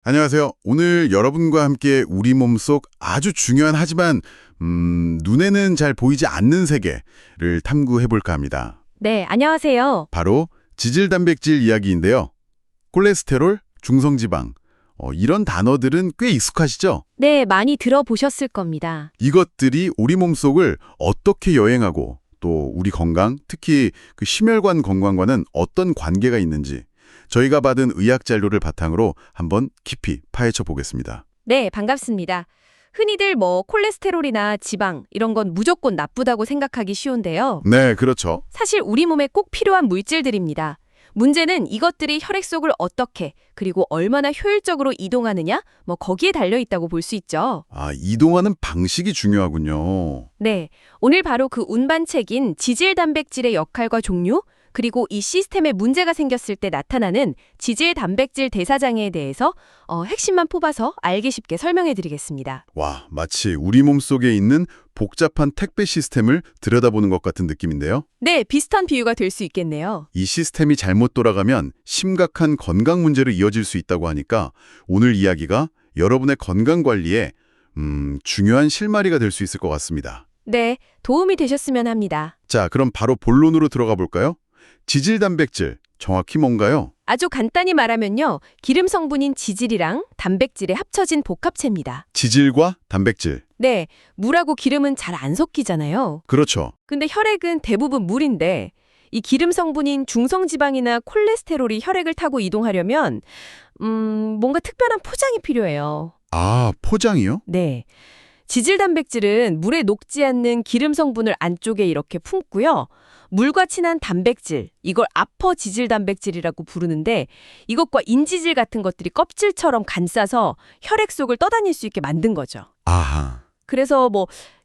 안녕하세요. 오늘 여러분과 함께 우리 몸속 아주 중요한 하지만 눈에는 잘 보이지 않는 세계를 탐구해볼까 합니다. 네, 안녕하세요. 바로 지질단백질 이야기인데요. 콜레스테롤, 중성지방, 이런 단어들은 꽤 익숙하시죠? 네, 많이 들어보셨을 겁니다. 이것들이 우리 몸속을 어떻게 여행하고 또 우리 건강, 특히 그 심혈관 건강과는 어떤 관계가 있는지 저희가 받은 의학 자료를 바탕으로 한번 깊이 파헤쳐 보겠습니다. 네, 반갑습니다. 흔히들 콜레스테롤이나 지방 이런 건 무조건 나쁘다고 생각하기 쉬운데요. 네, 그렇죠. 사실 우리 몸에 꼭 필요한 물질들입니다. 문제는 이것들이 혈액 속을 어떻게 그리고 얼마나 효율적으로 이동하느냐 거기에 달려 있다고 볼 수 있죠. 이동하는 방식이 중요하군요. 네, 오늘 바로 그 운반책인 지질 단백질의 역할과 종류 그리고 이 시스템에 문제가 생겼을 때 나타나는 지질 단백질 대사장애에 대해서 핵심만 뽑아서 알기 쉽게 설명해 드리겠습니다. 와, 마치 우리 몸속에 있는 복잡한 택배 시스템을 들여다보는 것 같은 느낌인데요. 네, 비슷한 비유가 될 수 있겠네요. 이 시스템이 잘못 돌아가면 심각한 건강 문제로 이어질 수 있다고 하니까 오늘 이야기가 여러분의 건강 관리에 중요한 실마리가 될 수 있을 것 같습니다. 네, 도움이 되셨으면 합니다. 자, 그럼 바로 본론으로 들어가 볼까요? 지질 단백질, 정확히 뭔가요? 아주 간단히 말하면요. 기름 성분인 지질이랑 단백질의 합쳐진 복합체입니다. 지질과 단백질. 네, 물하고 기름은 잘 안 섞이잖아요. 그렇죠. 근데 혈액은 대부분 물인데 이 기름 성분인 중성지방이나 콜레스테롤이 혈액을 타고 이동하려면 뭔가 특별한 포장이 필요해요. 포장이요? 네. 지질 단백질은 물에 녹지 않는 기름 성분을 안쪽에 이렇게 품고요. 물과 친한 단백질, 이걸 아퍼 지질 단백질이라고 부르는데 이것과 인지질 같은 것들이 껍질처럼 감싸서 혈액 속을 떠다닐 수 있게 만든 거죠. 아하. 그래서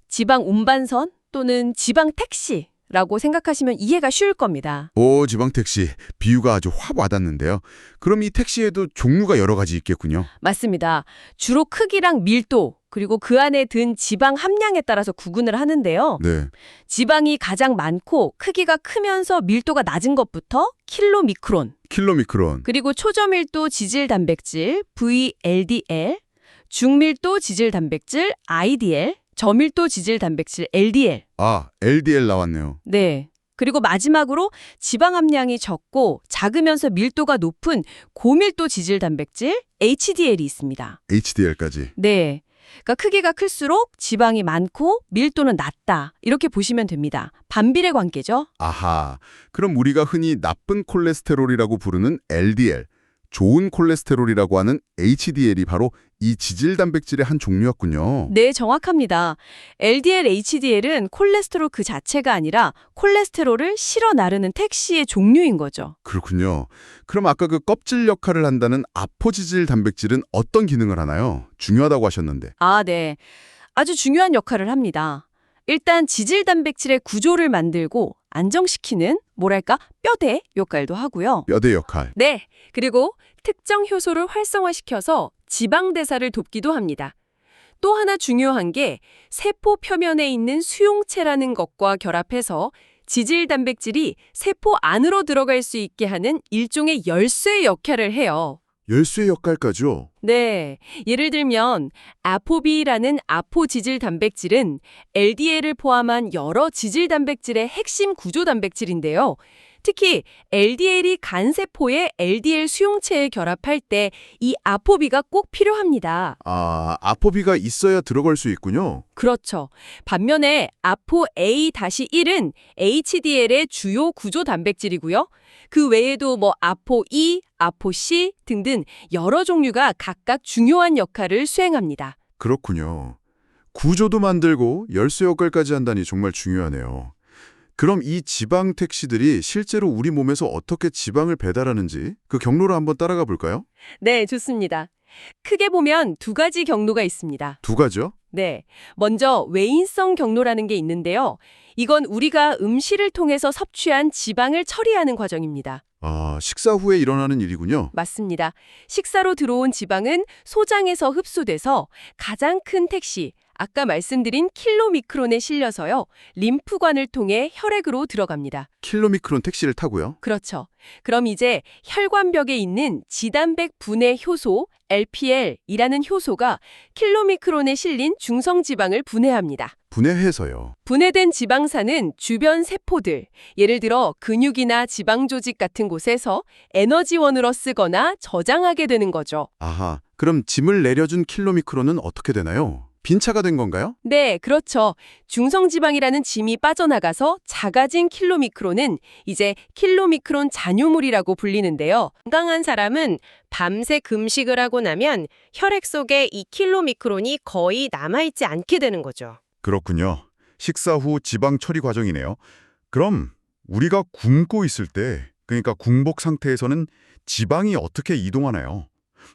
지방 운반선 또는 지방 택시라고 생각하시면 이해가 쉬울 겁니다. 지방 택시. 비유가 아주 확 와닿는데요. 그럼 이 택시에도 종류가 여러 가지 있겠군요. 맞습니다. 주로 크기랑 밀도, 그리고 그 안에 든 지방 함량에 따라서 구분을 하는데요. 네. 지방이 가장 많고 크기가 크면서 밀도가 낮은 것부터 킬로미크론, 킬로미크론. 그리고 초저밀도 지질 단백질 VLDL, 중밀도 지질 단백질 IDL, 저밀도 지질 단백질 LDL. LDL 나왔네요. 네. 그리고 마지막으로 지방 함량이 적고 작으면서 밀도가 높은 고밀도 지질 단백질 HDL이 있습니다. HDL까지. 네. 그러니까 크기가 클수록 지방이 많고 밀도는 낮다. 이렇게 보시면 됩니다. 반비례 관계죠. 아하. 그럼 우리가 흔히 나쁜 콜레스테롤이라고 부르는 LDL, 좋은 콜레스테롤이라고 하는 HDL이 바로 이 지질 단백질의 한 종류였군요. 네, 정확합니다. LDL, HDL은 콜레스테롤 그 자체가 아니라 콜레스테롤을 실어 나르는 택시의 종류인 거죠. 그렇군요. 그럼 아까 그 껍질 역할을 한다는 아포지질 단백질은 어떤 기능을 하나요? 중요하다고 하셨는데. 네. 아주 중요한 역할을 합니다. 일단 지질 단백질의 구조를 만들고 안정시키는 뼈대 역할도 하고요. 뼈대 역할. 네. 그리고 특정 효소를 활성화시켜서 지방 대사를 돕기도 합니다. 또 하나 중요한 게 세포 표면에 있는 수용체라는 것과 결합해서 지질 단백질이 세포 안으로 들어갈 수 있게 하는 일종의 열쇠 역할을 해요. 열쇠 역할까지요? 네. 예를 들면 아포비라는 아포지질 단백질은 LDL을 포함한 여러 지질 단백질의 핵심 구조 단백질인데요. 특히 LDL이 간세포의 LDL 수용체에 결합할 때 이 아포비가 꼭 필요합니다. 아포비가 있어야 들어갈 수 있군요. 그렇죠. 반면에 아포 A-1은 HDL의 주요 구조 단백질이고요. 그 외에도 아포 E, 아포 C 등등 여러 종류가 각각 중요한 역할을 수행합니다. 그렇군요. 구조도 만들고 열쇠 역할까지 한다니 정말 중요하네요. 그럼 이 지방 택시들이 실제로 우리 몸에서 어떻게 지방을 배달하는지 그 경로를 한번 따라가 볼까요? 네, 좋습니다. 크게 보면 두 가지 경로가 있습니다. 두 가지요? 네. 먼저 외인성 경로라는 게 있는데요. 이건 우리가 음식을 통해서 섭취한 지방을 처리하는 과정입니다. 식사 후에 일어나는 일이군요. 맞습니다. 식사로 들어온 지방은 소장에서 흡수돼서 가장 큰 택시, 아까 말씀드린 킬로미크론에 실려서요. 림프관을 통해 혈액으로 들어갑니다. 킬로미크론 택시를 타고요? 그렇죠. 그럼 이제 혈관벽에 있는 지단백 분해 효소 LPL이라는 효소가 킬로미크론에 실린 중성지방을 분해합니다. 분해해서요. 분해된 지방산은 주변 세포들, 예를 들어 근육이나 지방조직 같은 곳에서 에너지원으로 쓰거나 저장하게 되는 거죠. 아하, 그럼 짐을 내려준 킬로미크론은 어떻게 되나요? 빈차가 된 건가요? 네, 그렇죠. 중성지방이라는 짐이 빠져나가서 작아진 킬로미크론은 이제 킬로미크론 잔유물이라고 불리는데요. 건강한 사람은 밤새 금식을 하고 나면 혈액 속에 이 킬로미크론이 거의 남아있지 않게 되는 거죠. 그렇군요. 식사 후 지방 처리 과정이네요. 그럼 우리가 굶고 있을 때, 그러니까 공복 상태에서는 지방이 어떻게 이동하나요?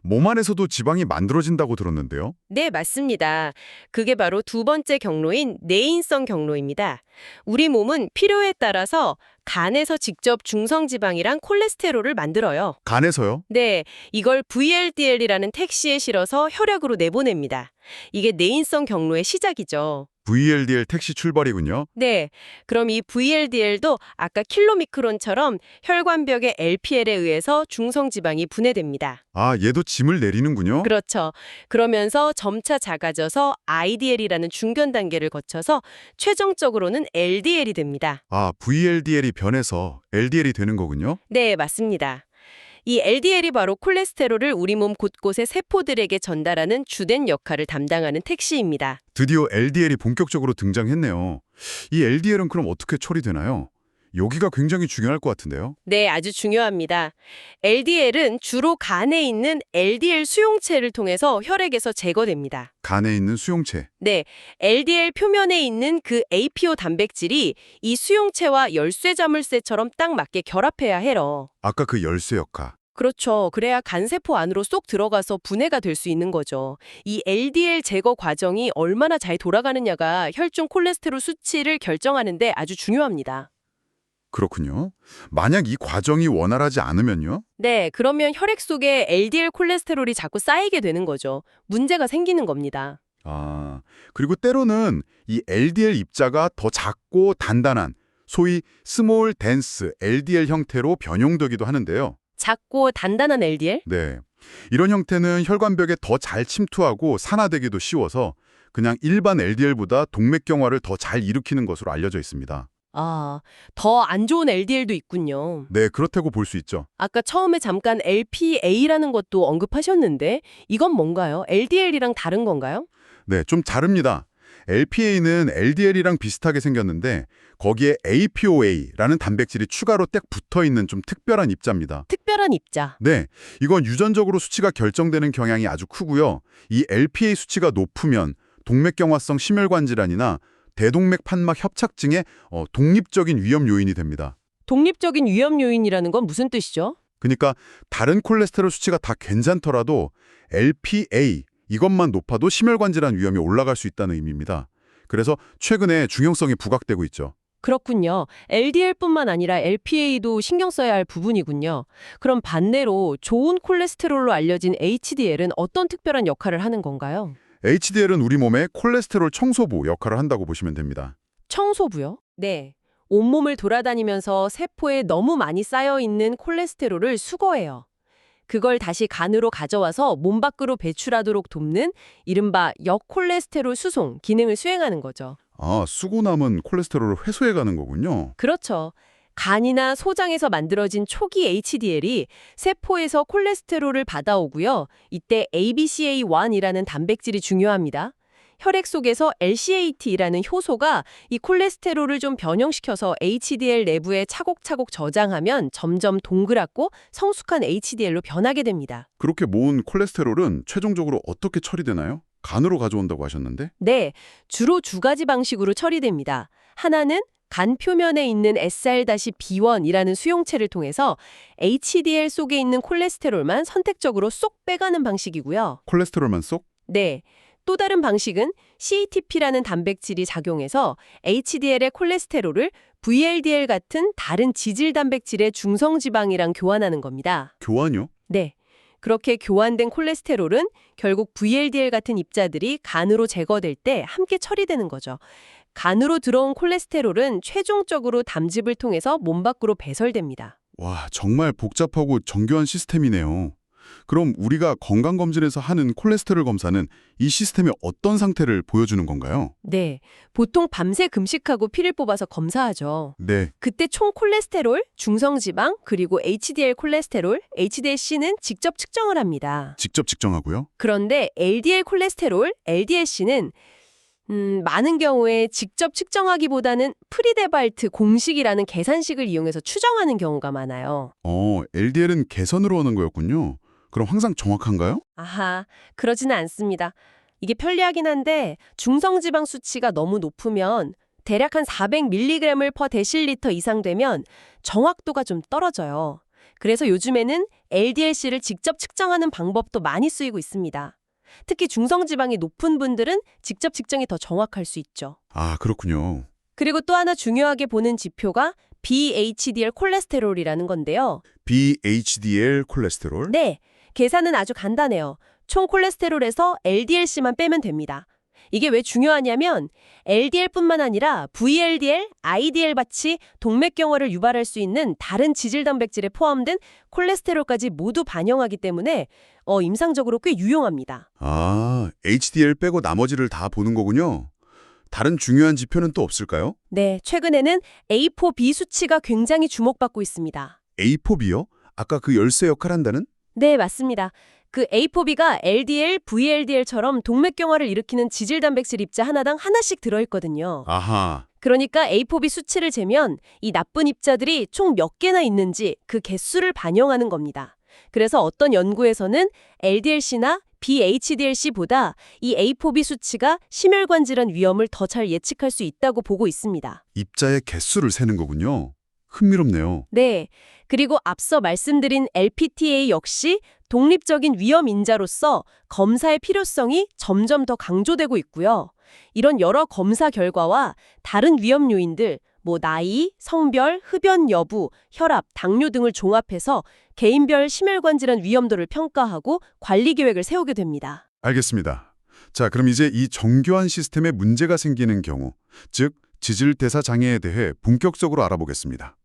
몸 안에서도 지방이 만들어진다고 들었는데요. 네, 맞습니다. 그게 바로 두 번째 경로인 내인성 경로입니다. 우리 몸은 필요에 따라서 간에서 직접 중성지방이랑 콜레스테롤을 만들어요. 간에서요? 네, 이걸 VLDL이라는 택시에 실어서 혈액으로 내보냅니다. 이게 내인성 경로의 시작이죠. VLDL 택시 출발이군요. 네, 그럼 이 VLDL도 아까 킬로미크론처럼 혈관벽의 LPL에 의해서 중성지방이 분해됩니다. 아, 얘도 짐을 내리는군요. 그렇죠. 그러면서 점차 작아져서 IDL이라는 중견 단계를 거쳐서 최종적으로는 LDL이 됩니다. 아, VLDL이 변해서 LDL이 되는 거군요. 네, 맞습니다. 이 LDL이 바로 콜레스테롤을 우리 몸 곳곳의 세포들에게 전달하는 주된 역할을 담당하는 택시입니다. 드디어 LDL이 본격적으로 등장했네요. 이 LDL은 그럼 어떻게 처리되나요? 여기가 굉장히 중요할 것 같은데요. 네, 아주 중요합니다. LDL은 주로 간에 있는 LDL 수용체를 통해서 혈액에서 제거됩니다. 간에 있는 수용체. 네, LDL 표면에 있는 그 APO 단백질이 이 수용체와 열쇠자물쇠처럼 딱 맞게 결합해야 해요. 아까 그 열쇠 역학. 그렇죠. 그래야 간세포 안으로 쏙 들어가서 분해가 될 수 있는 거죠. 이 LDL 제거 과정이 얼마나 잘 돌아가느냐가 혈중 콜레스테롤 수치를 결정하는 데 아주 중요합니다. 그렇군요. 만약 이 과정이 원활하지 않으면요? 네, 그러면 혈액 속에 LDL 콜레스테롤이 자꾸 쌓이게 되는 거죠. 문제가 생기는 겁니다. 아, 그리고 때로는 이 LDL 입자가 더 작고 단단한 소위 스몰 덴스 LDL 형태로 변형되기도 하는데요. 작고 단단한 LDL? 네. 이런 형태는 혈관벽에 더 잘 침투하고 산화되기도 쉬워서 그냥 일반 LDL보다 동맥경화를 더 잘 일으키는 것으로 알려져 있습니다. 아, 더 안 좋은 LDL도 있군요. 네, 그렇다고 볼 수 있죠. 아까 처음에 잠깐 LPA라는 것도 언급하셨는데 이건 뭔가요? LDL이랑 다른 건가요? 네, 좀 다릅니다. LPA는 LDL이랑 비슷하게 생겼는데 거기에 APOA라는 단백질이 추가로 딱 붙어있는 좀 특별한 입자입니다. 특별한 입자. 네, 이건 유전적으로 수치가 결정되는 경향이 아주 크고요. 이 LPA 수치가 높으면 동맥경화성 심혈관 질환이나 대동맥 판막 협착증의 독립적인 위험 요인이 됩니다. 독립적인 위험 요인이라는 건 무슨 뜻이죠? 그러니까 다른 콜레스테롤 수치가 다 괜찮더라도 LPA 이것만 높아도 심혈관 질환 위험이 올라갈 수 있다는 의미입니다. 그래서 최근에 중요성이 부각되고 있죠. 그렇군요. LDL뿐만 아니라 LPA도 신경 써야 할 부분이군요. 그럼 반대로 좋은 콜레스테롤로 알려진 HDL은 어떤 특별한 역할을 하는 건가요? HDL은 우리 몸의 콜레스테롤 청소부 역할을 한다고 보시면 됩니다. 청소부요? 네. 온몸을 돌아다니면서 세포에 너무 많이 쌓여있는 콜레스테롤을 수거해요. 그걸 다시 간으로 가져와서 몸 밖으로 배출하도록 돕는 이른바 역콜레스테롤 수송 기능을 수행하는 거죠. 아, 쓰고 남은 콜레스테롤을 회수해 가는 거군요. 그렇죠. 간이나 소장에서 만들어진 초기 HDL이 세포에서 콜레스테롤을 받아오고요. 이때 ABCA1이라는 단백질이 중요합니다. 혈액 속에서 LCAT라는 효소가 이 콜레스테롤을 좀 변형시켜서 HDL 내부에 차곡차곡 저장하면 점점 동그랗고 성숙한 HDL로 변하게 됩니다. 그렇게 모은 콜레스테롤은 최종적으로 어떻게 처리되나요? 간으로 가져온다고 하셨는데? 네, 주로 두 가지 방식으로 처리됩니다. 하나는 간 표면에 있는 SR-B1이라는 수용체를 통해서 HDL 속에 있는 콜레스테롤만 선택적으로 쏙 빼가는 방식이고요. 콜레스테롤만 쏙? 네. 또 다른 방식은 CETP라는 단백질이 작용해서 HDL의 콜레스테롤을 VLDL 같은 다른 지질 단백질의 중성지방이랑 교환하는 겁니다. 교환요? 네. 그렇게 교환된 콜레스테롤은 결국 VLDL 같은 입자들이 간으로 제거될 때 함께 처리되는 거죠. 간으로 들어온 콜레스테롤은 최종적으로 담즙을 통해서 몸 밖으로 배설됩니다. 와, 정말 복잡하고 정교한 시스템이네요. 그럼 우리가 건강검진에서 하는 콜레스테롤 검사는 이 시스템의 어떤 상태를 보여주는 건가요? 네, 보통 밤새 금식하고 피를 뽑아서 검사하죠. 네, 그때 총 콜레스테롤, 중성지방, 그리고 HDL 콜레스테롤, HDL-C는 직접 측정을 합니다. 직접 측정하고요. 그런데 LDL 콜레스테롤, LDL-C는 많은 경우에 직접 측정하기보다는 프리데발트 공식이라는 계산식을 이용해서 추정하는 경우가 많아요. LDL은 개선으로 하는 거였군요. 그럼 항상 정확한가요? 아하, 그러지는 않습니다. 이게 편리하긴 한데 중성지방 수치가 너무 높으면 대략 한 400mg을 per 데실리터 이상 되면 정확도가 좀 떨어져요. 그래서 요즘에는 LDL-C를 직접 측정하는 방법도 많이 쓰이고 있습니다. 특히 중성지방이 높은 분들은 직접 측정이 더 정확할 수 있죠. 아, 그렇군요. 그리고 또 하나 중요하게 보는 지표가 VHDL 콜레스테롤이라는 건데요. VHDL 콜레스테롤? 네, 계산은 아주 간단해요. 총 콜레스테롤에서 LDL-C만 빼면 됩니다. 이게 왜 중요하냐면 LDL뿐만 아니라 VLDL, IDL-같이 동맥경화를 유발할 수 있는 다른 지질단백질에 포함된 콜레스테롤까지 모두 반영하기 때문에 임상적으로 꽤 유용합니다. 아, HDL 빼고 나머지를 다 보는 거군요. 다른 중요한 지표는 또 없을까요? 네, 최근에는 A4B 수치가 굉장히 주목받고 있습니다. A4B요? 아까 그 열쇠 역할 한다는? 네, 맞습니다. 그 A4B가 LDL, VLDL처럼 동맥경화를 일으키는 지질단백질 입자 하나당 하나씩 들어있거든요. 아하, 그러니까 A4B 수치를 재면 이 나쁜 입자들이 총 몇 개나 있는지 그 개수를 반영하는 겁니다. 그래서 어떤 연구에서는 LDL-C나 VHDL-C보다 이 A4B 수치가 심혈관 질환 위험을 더 잘 예측할 수 있다고 보고 있습니다. 입자의 개수를 세는 거군요. 흥미롭네요. 네, 그리고 앞서 말씀드린 LPTA 역시 독립적인 위험 인자로서 검사의 필요성이 점점 더 강조되고 있고요. 이런 여러 검사 결과와 다른 위험 요인들, 나이, 성별, 흡연 여부, 혈압, 당뇨 등을 종합해서 개인별 심혈관 질환 위험도를 평가하고 관리 계획을 세우게 됩니다. 알겠습니다. 자, 그럼 이제 이 정교한 시스템에 문제가 생기는 경우, 즉 지질대사 장애에 대해 본격적으로 알아보겠습니다.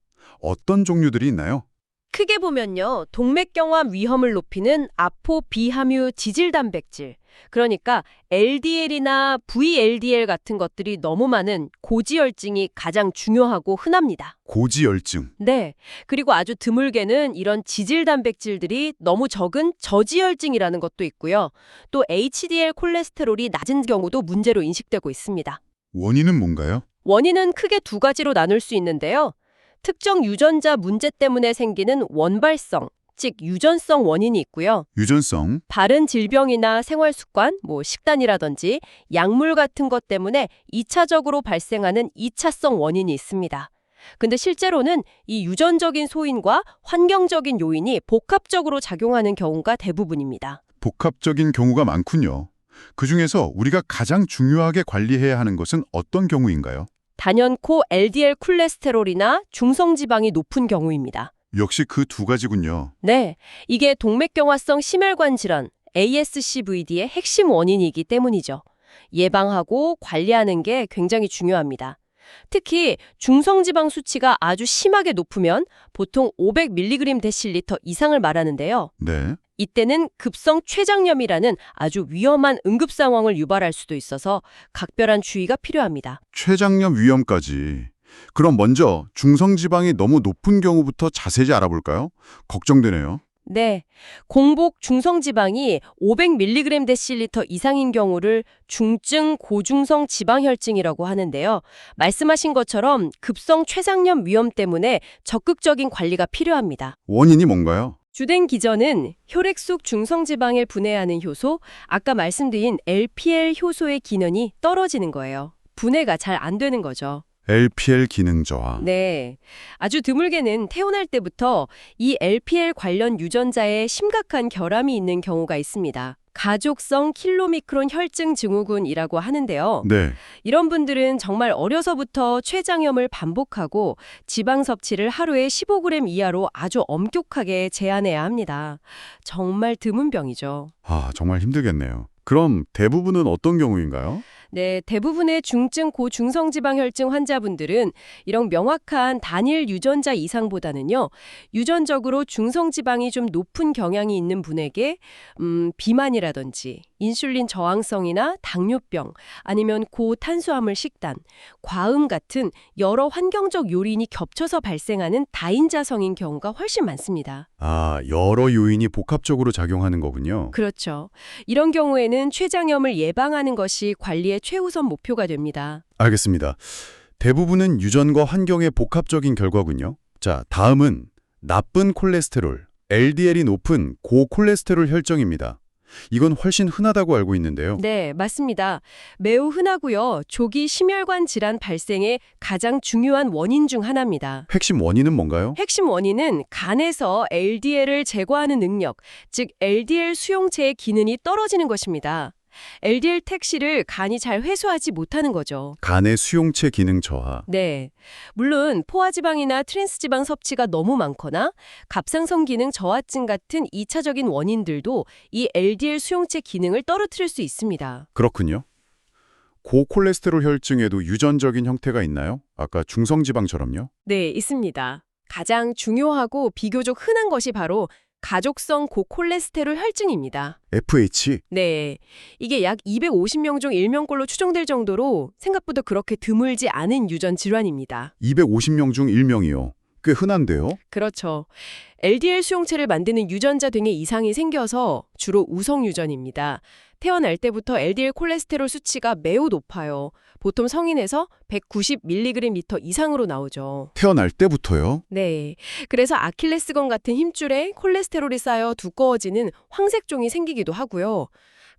어떤 종류들이 있나요? 크게 보면요, 동맥경화 위험을 높이는 아포 비함유 지질단백질, 그러니까 LDL이나 VLDL 같은 것들이 너무 많은 고지혈증이 가장 중요하고 흔합니다. 고지혈증. 네, 그리고 아주 드물게는 이런 지질단백질들이 너무 적은 저지혈증이라는 것도 있고요. 또 HDL 콜레스테롤이 낮은 경우도 문제로 인식되고 있습니다. 원인은 뭔가요? 원인은 크게 두 가지로 나눌 수 있는데요. 특정 유전자 문제 때문에 생기는 원발성, 즉 유전성 원인이 있고요. 유전성. 다른 질병이나 생활 습관, 식단이라든지 약물 같은 것 때문에 2차적으로 발생하는 2차성 원인이 있습니다. 근데 실제로는 이 유전적인 소인과 환경적인 요인이 복합적으로 작용하는 경우가 대부분입니다. 복합적인 경우가 많군요. 그중에서 우리가 가장 중요하게 관리해야 하는 것은 어떤 경우인가요? 단연코 LDL 콜레스테롤이나 중성지방이 높은 경우입니다. 역시 그 두 가지군요. 네, 이게 동맥경화성 심혈관 질환, ASCVD의 핵심 원인이기 때문이죠. 예방하고 관리하는 게 굉장히 중요합니다. 특히 중성지방 수치가 아주 심하게 높으면 보통 500mg 데실리터 이상을 말하는데요. 네. 이때는 급성 췌장염이라는 아주 위험한 응급 상황을 유발할 수도 있어서 각별한 주의가 필요합니다. 췌장염 위험까지. 그럼 먼저 중성지방이 너무 높은 경우부터 자세히 알아볼까요? 걱정되네요. 네, 공복 중성지방이 500mg 데실리터 이상인 경우를 중증 고중성 지방혈증이라고 하는데요. 말씀하신 것처럼 급성 췌장염 위험 때문에 적극적인 관리가 필요합니다. 원인이 뭔가요? 주된 기전은 혈액 속 중성지방을 분해하는 효소, 아까 말씀드린 LPL 효소의 기능이 떨어지는 거예요. 분해가 잘 안 되는 거죠. LPL 기능 저하. 네, 아주 드물게는 태어날 때부터 이 LPL 관련 유전자에 심각한 결함이 있는 경우가 있습니다. 가족성 킬로미크론 혈증 증후군이라고 하는데요. 네. 이런 분들은 정말 어려서부터 췌장염을 반복하고 지방 섭취를 하루에 15g 이하로 아주 엄격하게 제한해야 합니다. 정말 드문 병이죠. 정말 힘들겠네요. 그럼 대부분은 어떤 경우인가요? 네, 대부분의 중증 고중성지방혈증 환자분들은 이런 명확한 단일 유전자 이상보다는요, 유전적으로 중성지방이 좀 높은 경향이 있는 분에게 비만이라든지 인슐린 저항성이나 당뇨병, 아니면 고탄수화물 식단, 과음 같은 여러 환경적 요인이 겹쳐서 발생하는 다인자성인 경우가 훨씬 많습니다. 아, 여러 요인이 복합적으로 작용하는 거군요. 그렇죠. 이런 경우에는 췌장염을 예방하는 것이 관리의 최우선 목표가 됩니다. 알겠습니다. 대부분은 유전과 환경의 복합적인 결과군요. 자, 다음은 나쁜 콜레스테롤, LDL이 높은 고콜레스테롤 혈증입니다. 이건 훨씬 흔하다고 알고 있는데요. 네, 맞습니다. 매우 흔하고요. 조기 심혈관 질환 발생의 가장 중요한 원인 중 하나입니다. 핵심 원인은 뭔가요? 핵심 원인은 간에서 LDL을 제거하는 능력, 즉 LDL 수용체의 기능이 떨어지는 것입니다. LDL 택시를 간이 잘 회수하지 못하는 거죠. 간의 수용체 기능 저하. 네. 물론 포화지방이나 트랜스지방 섭취가 너무 많거나 갑상선 기능 저하증 같은 2차적인 원인들도 이 LDL 수용체 기능을 떨어뜨릴 수 있습니다. 그렇군요. 고콜레스테롤 혈증에도 유전적인 형태가 있나요? 아까 중성지방처럼요? 네, 있습니다. 가장 중요하고 비교적 흔한 것이 바로 가족성 고콜레스테롤 혈증입니다. FH? 네, 이게 약 250명 중 1명꼴로 추정될 정도로 생각보다 그렇게 드물지 않은 유전 질환입니다. 250명 중 1명이요. 꽤 흔한데요? 그렇죠. LDL 수용체를 만드는 유전자 등의 이상이 생겨서 주로 우성 유전입니다. 태어날 때부터 LDL 콜레스테롤 수치가 매우 높아요. 보통 성인에서 190mg/L 이상으로 나오죠. 태어날 때부터요? 네. 그래서 아킬레스건 같은 힘줄에 콜레스테롤이 쌓여 두꺼워지는 황색종이 생기기도 하고요.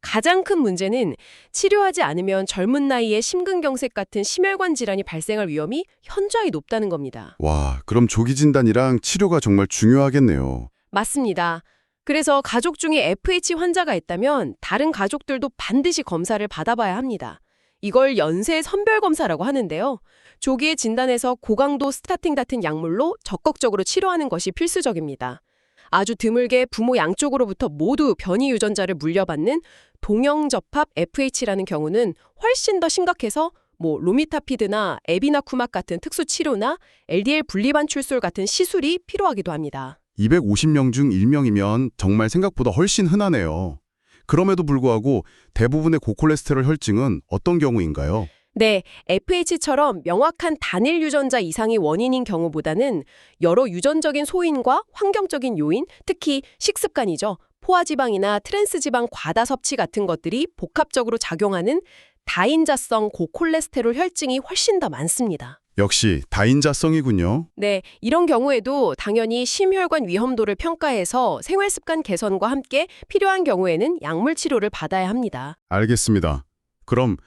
가장 큰 문제는 치료하지 않으면 젊은 나이에 심근경색 같은 심혈관 질환이 발생할 위험이 현저히 높다는 겁니다. 와, 그럼 조기 진단이랑 치료가 정말 중요하겠네요. 맞습니다. 그래서 가족 중에 FH 환자가 있다면 다른 가족들도 반드시 검사를 받아봐야 합니다. 이걸 연쇄 선별 검사라고 하는데요. 조기에 진단해서 고강도 스타틴 같은 약물로 적극적으로 치료하는 것이 필수적입니다. 아주 드물게 부모 양쪽으로부터 모두 변이 유전자를 물려받는 동형접합 FH라는 경우는 훨씬 더 심각해서 로미타피드나 에비나쿠막 같은 특수 치료나 LDL 분리반출술 같은 시술이 필요하기도 합니다. 250명 중 1명이면 정말 생각보다 훨씬 흔하네요. 그럼에도 불구하고 대부분의 고콜레스테롤 혈증은 어떤 경우인가요? 네, FH처럼 명확한 단일 유전자 이상이 원인인 경우보다는 여러 유전적인 소인과 환경적인 요인, 특히 식습관이죠. 포화지방이나 트랜스지방 과다 섭취 같은 것들이 복합적으로 작용하는 다인자성 고콜레스테롤 혈증이 훨씬 더 많습니다. 역시 다인자성이군요. 네, 이런 경우에도 당연히 심혈관 위험도를 평가해서 생활습관 개선과 함께 필요한 경우에는 약물 치료를 받아야 합니다. 알겠습니다. 그럼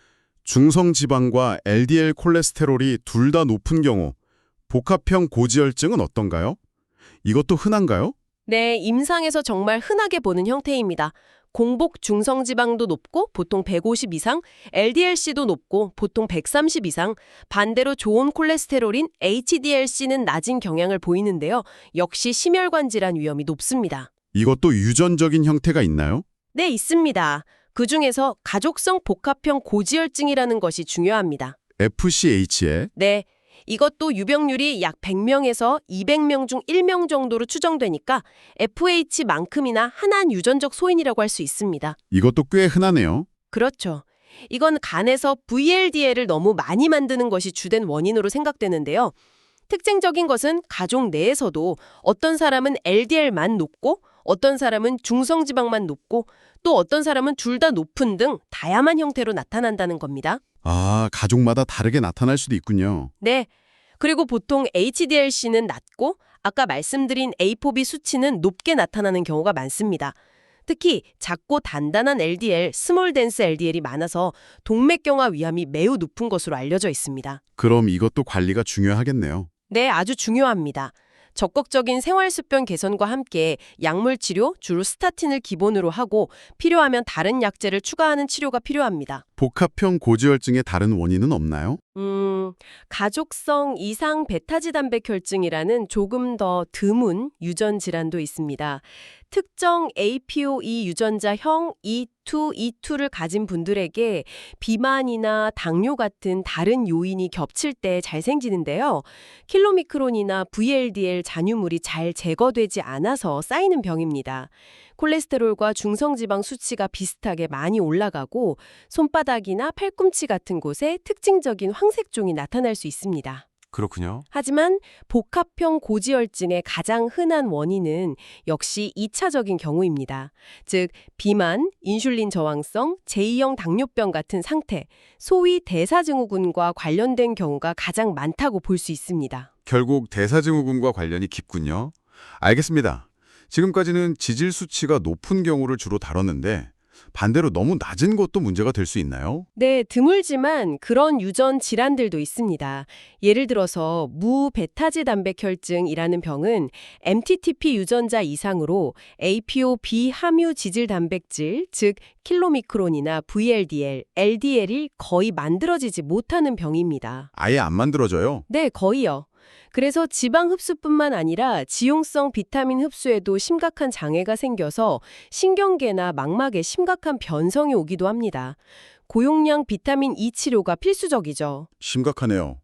중성지방과 LDL 콜레스테롤이 둘 다 높은 경우 복합형 고지혈증은 어떤가요? 이것도 흔한가요? 네, 임상에서 정말 흔하게 보는 형태입니다. 공복 중성지방도 높고 보통 150 이상, LDLC도 높고 보통 130 이상, 반대로 좋은 콜레스테롤인 HDLC는 낮은 경향을 보이는데요. 역시 심혈관 질환 위험이 높습니다. 이것도 유전적인 형태가 있나요? 네, 있습니다. 그중에서 가족성 복합형 고지혈증이라는 것이 중요합니다. FCH에 네, 이것도 유병률이 약 100명에서 200명 중 1명 정도로 추정되니까 FH만큼이나 흔한 유전적 소인이라고 할 수 있습니다. 이것도 꽤 흔하네요. 그렇죠. 이건 간에서 VLDL을 너무 많이 만드는 것이 주된 원인으로 생각되는데요. 특징적인 것은 가족 내에서도 어떤 사람은 LDL만 높고 어떤 사람은 중성지방만 높고 또 어떤 사람은 둘 다 높은 등 다양한 형태로 나타난다는 겁니다. 아, 가족마다 다르게 나타날 수도 있군요. 네. 그리고 보통 HDLC는 낮고 아까 말씀드린 ApoB 수치는 높게 나타나는 경우가 많습니다. 특히 작고 단단한 LDL, 스몰 덴스 LDL이 많아서 동맥경화 위험이 매우 높은 것으로 알려져 있습니다. 그럼 이것도 관리가 중요하겠네요. 네, 아주 중요합니다. 적극적인 생활습관 개선과 함께 약물 치료, 주로 스타틴을 기본으로 하고 필요하면 다른 약제를 추가하는 치료가 필요합니다. 복합형 고지혈증의 다른 원인은 없나요? 가족성 이상 베타지단백혈증이라는 조금 더 드문 유전 질환도 있습니다. 특정 APOE 유전자형 E2, E2를 가진 분들에게 비만이나 당뇨 같은 다른 요인이 겹칠 때 잘 생기는데요. 킬로미크론이나 VLDL 잔유물이 잘 제거되지 않아서 쌓이는 병입니다. 콜레스테롤과 중성지방 수치가 비슷하게 많이 올라가고 손바닥이나 팔꿈치 같은 곳에 특징적인 황색종이 나타날 수 있습니다. 그렇군요. 하지만 복합형 고지혈증의 가장 흔한 원인은 역시 2차적인 경우입니다. 즉, 비만, 인슐린 저항성, 제2형 당뇨병 같은 상태, 소위 대사증후군과 관련된 경우가 가장 많다고 볼 수 있습니다. 결국 대사증후군과 관련이 깊군요. 알겠습니다. 지금까지는 지질 수치가 높은 경우를 주로 다뤘는데 반대로 너무 낮은 것도 문제가 될 수 있나요? 네, 드물지만 그런 유전 질환들도 있습니다. 예를 들어서 무베타지 단백혈증이라는 병은 MTTP 유전자 이상으로 APO 비함유 지질 단백질, 즉 킬로미크론이나 VLDL, LDL이 거의 만들어지지 못하는 병입니다. 아예 안 만들어져요? 네, 거의요. 그래서 지방 흡수뿐만 아니라 지용성 비타민 흡수에도 심각한 장애가 생겨서 신경계나 망막에 심각한 변성이 오기도 합니다. 고용량 비타민 E 치료가 필수적이죠. 심각하네요.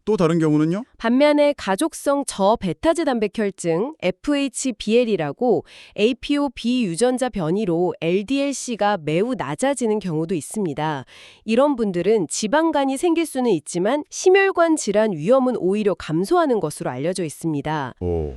또 다른 경우는요? 반면에 가족성 저베타제 단백혈증 FHBL이라고 APO 비유전자 변이로 LDLC가 매우 낮아지는 경우도 있습니다. 이런 분들은 지방간이 생길 수는 있지만 심혈관 질환 위험은 오히려 감소하는 것으로 알려져 있습니다. 오,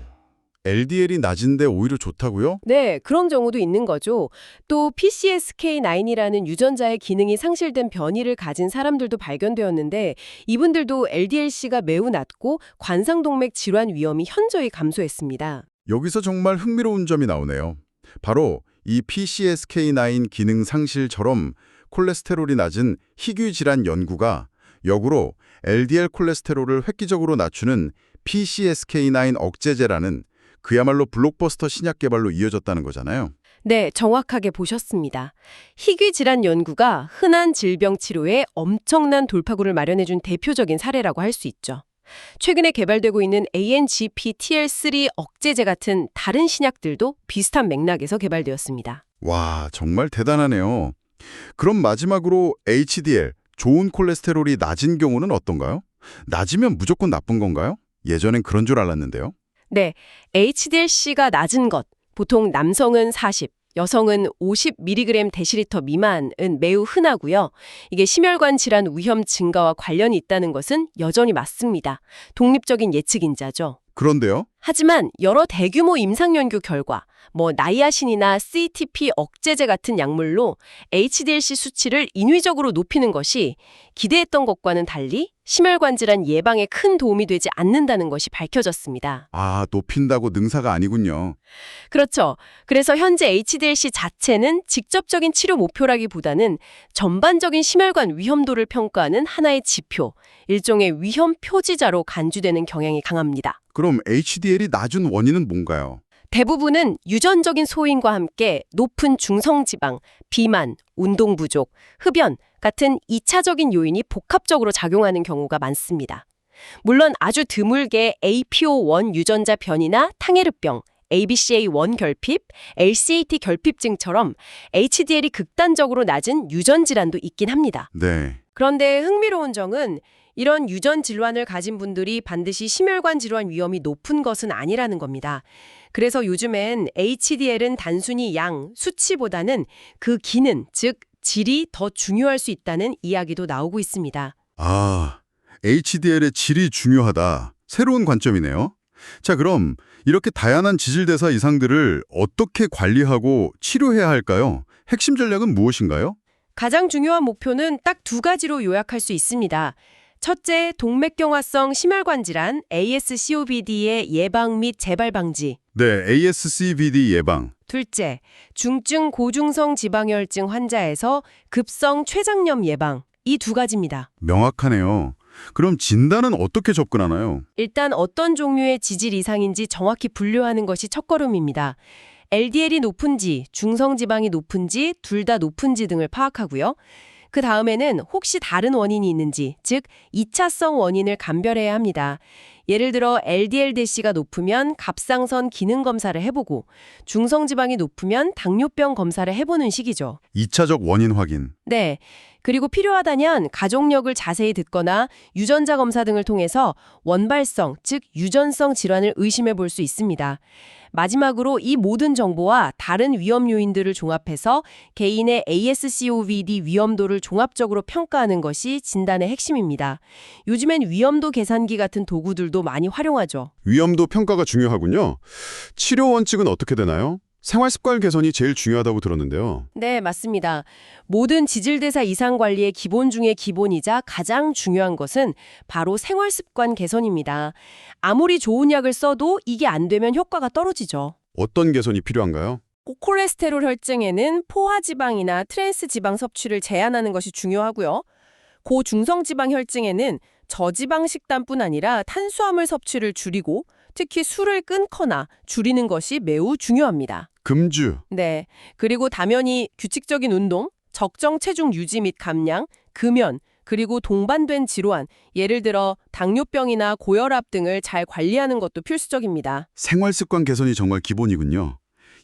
LDL이 낮은데 오히려 좋다고요? 네, 그런 경우도 있는 거죠. 또 PCSK9이라는 유전자의 기능이 상실된 변이를 가진 사람들도 발견되었는데 이분들도 LDLC가 매우 낮고 관상동맥 질환 위험이 현저히 감소했습니다. 여기서 정말 흥미로운 점이 나오네요. 바로 이 PCSK9 기능 상실처럼 콜레스테롤이 낮은 희귀 질환 연구가 역으로 LDL 콜레스테롤을 획기적으로 낮추는 PCSK9 억제제라는 그야말로 블록버스터 신약 개발로 이어졌다는 거잖아요. 네, 정확하게 보셨습니다. 희귀 질환 연구가 흔한 질병 치료에 엄청난 돌파구를 마련해준 대표적인 사례라고 할 수 있죠. 최근에 개발되고 있는 ANGPTL3 억제제 같은 다른 신약들도 비슷한 맥락에서 개발되었습니다. 와, 정말 대단하네요. 그럼 마지막으로 HDL, 좋은 콜레스테롤이 낮은 경우는 어떤가요? 낮으면 무조건 나쁜 건가요? 예전엔 그런 줄 알았는데요. 네, HDL-C가 낮은 것, 보통 남성은 40, 여성은 50mg 데시리터 미만은 매우 흔하고요. 이게 심혈관 질환 위험 증가와 관련이 있다는 것은 여전히 맞습니다. 독립적인 예측인자죠. 그런데요? 하지만 여러 대규모 임상 연구 결과, 나이아신이나 CTP 억제제 같은 약물로 HDL-C 수치를 인위적으로 높이는 것이 기대했던 것과는 달리 심혈관 질환 예방에 큰 도움이 되지 않는다는 것이 밝혀졌습니다. 아, 높인다고 능사가 아니군요. 그렇죠. 그래서 현재 HDL-C 자체는 직접적인 치료 목표라기보다는 전반적인 심혈관 위험도를 평가하는 하나의 지표, 일종의 위험 표지자로 간주되는 경향이 강합니다. 그럼 HDL이 낮은 원인은 뭔가요? 대부분은 유전적인 소인과 함께 높은 중성지방, 비만, 운동 부족, 흡연 같은 2차적인 요인이 복합적으로 작용하는 경우가 많습니다. 물론 아주 드물게 APO1 유전자 변이나 탕헤르병, ABCA1 결핍, LCAT 결핍증처럼 HDL이 극단적으로 낮은 유전 질환도 있긴 합니다. 네. 그런데 흥미로운 점은 이런 유전 질환을 가진 분들이 반드시 심혈관 질환 위험이 높은 것은 아니라는 겁니다. 그래서 요즘엔 HDL은 단순히 양, 수치보다는 그 기능, 즉 질이 더 중요할 수 있다는 이야기도 나오고 있습니다. 아, HDL의 질이 중요하다. 새로운 관점이네요. 자, 그럼 이렇게 다양한 지질대사 이상들을 어떻게 관리하고 치료해야 할까요? 핵심 전략은 무엇인가요? 가장 중요한 목표는 딱 두 가지로 요약할 수 있습니다. 첫째, 동맥경화성 심혈관 질환 ASCOPD의 예방 및 재발 방지. 네, ASCVD 예방. 둘째, 중증 고중성 지방혈증 환자에서 급성 췌장염 예방. 이 두 가지입니다. 명확하네요. 그럼 진단은 어떻게 접근하나요? 일단 어떤 종류의 지질 이상인지 정확히 분류하는 것이 첫걸음입니다. LDL이 높은지, 중성지방이 높은지, 둘 다 높은지 등을 파악하고요. 그 다음에는 혹시 다른 원인이 있는지, 즉 2차성 원인을 감별해야 합니다. 예를 들어 LDL-대씨가 높으면 갑상선 기능 검사를 해보고 중성지방이 높으면 당뇨병 검사를 해보는 식이죠. 2차적 원인 확인. 네. 그리고 필요하다면 가족력을 자세히 듣거나 유전자 검사 등을 통해서 원발성, 즉 유전성 질환을 의심해 볼 수 있습니다. 마지막으로 이 모든 정보와 다른 위험 요인들을 종합해서 개인의 ASCOVD 위험도를 종합적으로 평가하는 것이 진단의 핵심입니다. 요즘엔 위험도 계산기 같은 도구들도 많이 활용하죠. 위험도 평가가 중요하군요. 치료 원칙은 어떻게 되나요? 생활습관 개선이 제일 중요하다고 들었는데요. 네, 맞습니다. 모든 지질대사 이상 관리의 기본 중의 기본이자 가장 중요한 것은 바로 생활습관 개선입니다. 아무리 좋은 약을 써도 이게 안 되면 효과가 떨어지죠. 어떤 개선이 필요한가요? 콜레스테롤 혈증에는 포화지방이나 트랜스지방 섭취를 제한하는 것이 중요하고요. 고중성지방 혈증에는 저지방 식단뿐 아니라 탄수화물 섭취를 줄이고 특히 술을 끊거나 줄이는 것이 매우 중요합니다. 금주. 네. 그리고 당연히 규칙적인 운동, 적정 체중 유지 및 감량, 금연, 그리고 동반된 질환, 예를 들어 당뇨병이나 고혈압 등을 잘 관리하는 것도 필수적입니다. 생활습관 개선이 정말 기본이군요.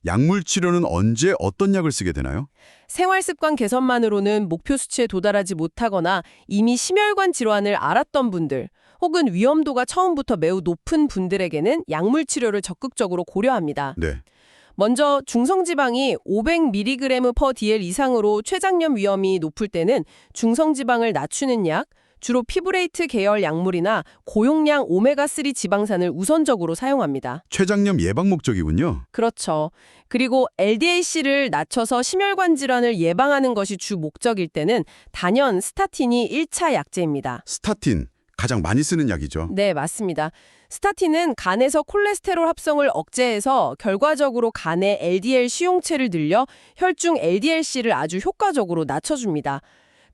약물 치료는 언제 어떤 약을 쓰게 되나요? 생활습관 개선만으로는 목표 수치에 도달하지 못하거나 이미 심혈관 질환을 알았던 분들, 혹은 위험도가 처음부터 매우 높은 분들에게는 약물 치료를 적극적으로 고려합니다. 네. 먼저 중성지방이 500mg/dl 이상으로 췌장염 위험이 높을 때는 중성지방을 낮추는 약, 주로 피브레이트 계열 약물이나 고용량 오메가3 지방산을 우선적으로 사용합니다. 췌장염 예방 목적이군요. 그렇죠. 그리고 LDL-C를 낮춰서 심혈관 질환을 예방하는 것이 주 목적일 때는 단연 스타틴이 1차 약제입니다. 스타틴, 가장 많이 쓰는 약이죠. 네, 맞습니다. 스타틴은 간에서 콜레스테롤 합성을 억제해서 결과적으로 간의 LDL 수용체를 늘려 혈중 LDL-C를 아주 효과적으로 낮춰줍니다.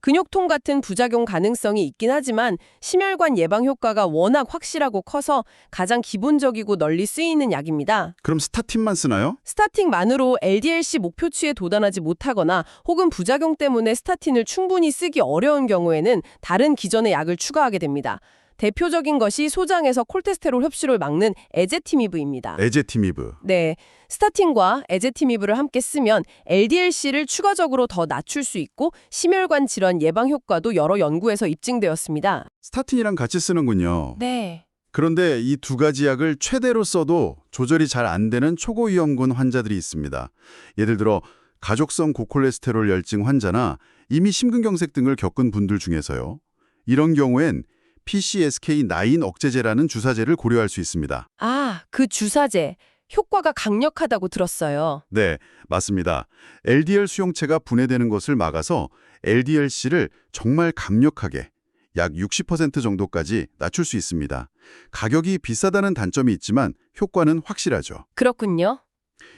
근육통 같은 부작용 가능성이 있긴 하지만 심혈관 예방 효과가 워낙 확실하고 커서 가장 기본적이고 널리 쓰이는 약입니다. 그럼 스타틴만 쓰나요? 스타틴만으로 LDL-C 목표치에 도달하지 못하거나 혹은 부작용 때문에 스타틴을 충분히 쓰기 어려운 경우에는 다른 기존의 약을 추가하게 됩니다. 대표적인 것이 소장에서 콜레스테롤 흡수를 막는 에제티미브입니다. 에제티미브. 네, 스타틴과 에제티미브를 함께 쓰면 LDL-C를 추가적으로 더 낮출 수 있고 심혈관 질환 예방 효과도 여러 연구에서 입증되었습니다. 스타틴이랑 같이 쓰는군요. 네. 그런데 이 두 가지 약을 최대로 써도 조절이 잘 안 되는 초고위험군 환자들이 있습니다. 예를 들어 가족성 고콜레스테롤 열증 환자나 이미 심근경색 등을 겪은 분들 중에서요. 이런 경우엔 PCSK9 억제제라는 주사제를 고려할 수 있습니다. 아, 그 주사제. 효과가 강력하다고 들었어요. 네, 맞습니다. LDL 수용체가 분해되는 것을 막아서 LDL-C를 정말 강력하게 약 60% 정도까지 낮출 수 있습니다. 가격이 비싸다는 단점이 있지만 효과는 확실하죠. 그렇군요.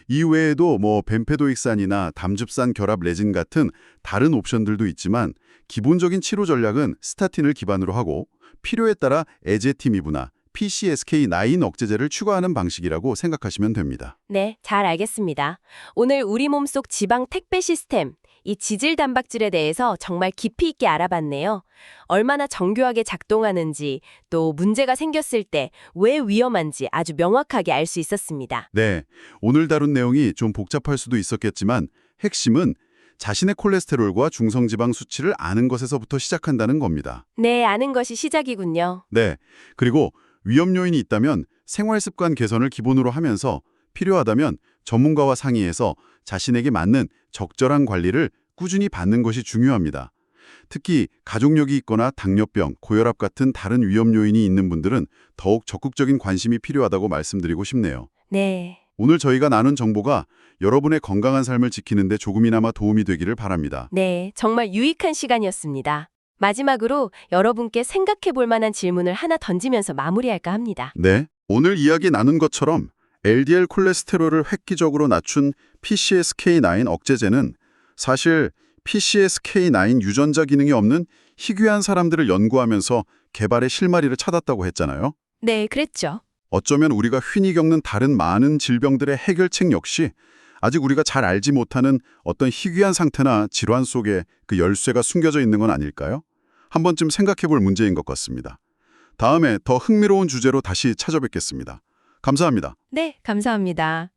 이외에도 벤페도익산이나 담즙산 결합 레진 같은 다른 옵션들도 있지만 기본적인 치료 전략은 스타틴을 기반으로 하고 필요에 따라 에제티미브나 PCSK9 억제제를 추가하는 방식이라고 생각하시면 됩니다. 네, 잘 알겠습니다. 오늘 우리 몸속 지방 택배 시스템, 이 지질 단백질에 대해서 정말 깊이 있게 알아봤네요. 얼마나 정교하게 작동하는지, 또 문제가 생겼을 때 왜 위험한지 아주 명확하게 알 수 있었습니다. 네, 오늘 다룬 내용이 좀 복잡할 수도 있었겠지만 핵심은 자신의 콜레스테롤과 중성지방 수치를 아는 것에서부터 시작한다는 겁니다. 네, 아는 것이 시작이군요. 네, 그리고 위험 요인이 있다면 생활습관 개선을 기본으로 하면서 필요하다면 전문가와 상의해서 자신에게 맞는 적절한 관리를 꾸준히 받는 것이 중요합니다. 특히 가족력이 있거나 당뇨병, 고혈압 같은 다른 위험 요인이 있는 분들은 더욱 적극적인 관심이 필요하다고 말씀드리고 싶네요. 네. 오늘 저희가 나눈 정보가 여러분의 건강한 삶을 지키는 데 조금이나마 도움이 되기를 바랍니다. 네, 정말 유익한 시간이었습니다. 마지막으로 여러분께 생각해 볼 만한 질문을 하나 던지면서 마무리할까 합니다. 네, 오늘 이야기 나눈 것처럼 LDL 콜레스테롤을 획기적으로 낮춘 PCSK9 억제제는 사실 PCSK9 유전자 기능이 없는 희귀한 사람들을 연구하면서 개발의 실마리를 찾았다고 했잖아요. 네, 그랬죠. 어쩌면 우리가 흔히 겪는 다른 많은 질병들의 해결책 역시 아직 우리가 잘 알지 못하는 어떤 희귀한 상태나 질환 속에 그 열쇠가 숨겨져 있는 건 아닐까요? 한 번쯤 생각해 볼 문제인 것 같습니다. 다음에 더 흥미로운 주제로 다시 찾아뵙겠습니다. 감사합니다. 네, 감사합니다.